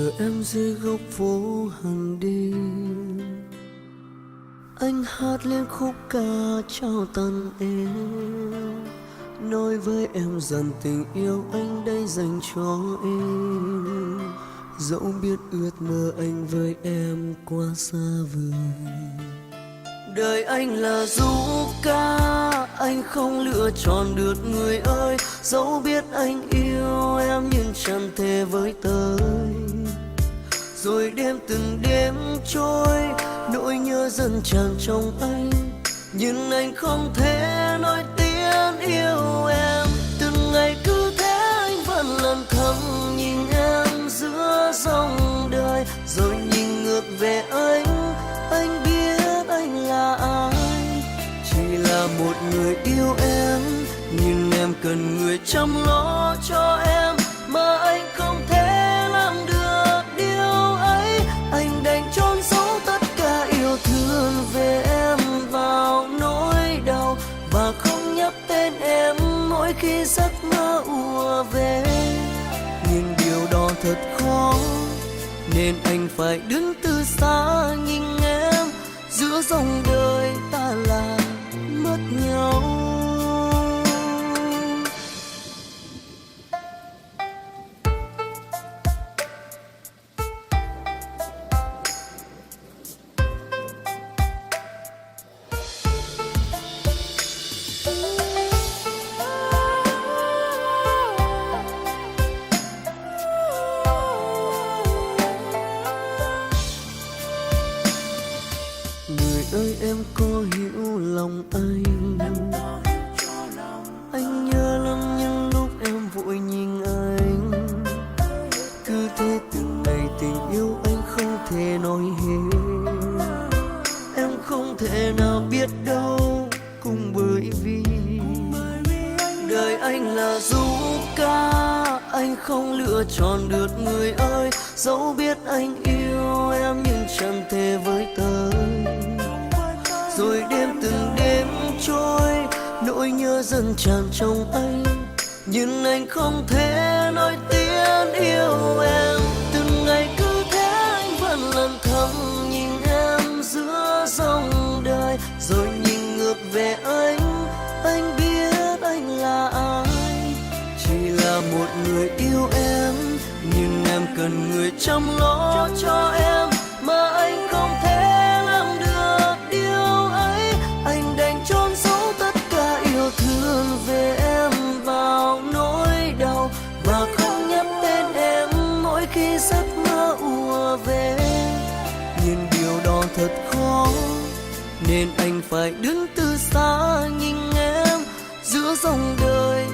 Chờ em dưới góc phố hàng đêm, anh hát lên khúc ca trao tặng em, nói với em rằng tình yêu anh đây dành cho em. Dẫu biết ước mơ anh với em quá xa vời, đời anh là du ca, anh không lựa chọn được người ơi. Dẫu biết anh yêu em nhưng chẳng thể với tới. Rồi đêm từng đêm trôi, nỗi nhớ dần tràn trong anh, nhưng anh không thể nói tiếng yêu em. Từng ngày cứ thế anh vẫn lặng thầm nhìn em giữa dòng đời, rồi nhìn ngược về anh biết anh là ai. Chỉ là một người yêu em, nhưng em cần người chăm lo cho em, mà anh không thể làm được điều ấy. Anh đành chôn giấu tất cả yêu thương về em vào nỗi đau, và không nhắc tên em mỗi khi giấc mơ ùa về. Nhưng điều đó thật khó, nên anh phải đứng từ xa nhìn em, giữa dòng đời ta là mất nhau. Người ơi em có hiểu lòng anh nhớ lắm những lúc em vội nhìn anh. Cứ thế từng ngày tình yêu anh không thể nói hết, em không thể nào biết đâu, cũng bởi vì đời anh là du ca, anh không lựa chọn được người ơi. Dẫu biết anh yêu em nhưng chẳng thể với tới. Rồi đêm từng đêm trôi, nỗi nhớ dần tràn trong anh, nhưng anh không thể nói tiếng yêu em. Từng ngày cứ thế anh vẫn lặng thầm nhìn em giữa dòng đời, rồi nhìn ngược về anh biết anh là ai. Chỉ là một người yêu em, nhưng em cần người chăm lo cho em, mà anh không thể làm được điều ấy. Anh đành chôn giấu tất cả yêu thương về em vào nỗi đau, và không nhắc tên em mỗi khi giấc mơ ùa về. Nhưng điều đó thật khó, nên anh phải đứng từ xa nhìn em giữa dòng đời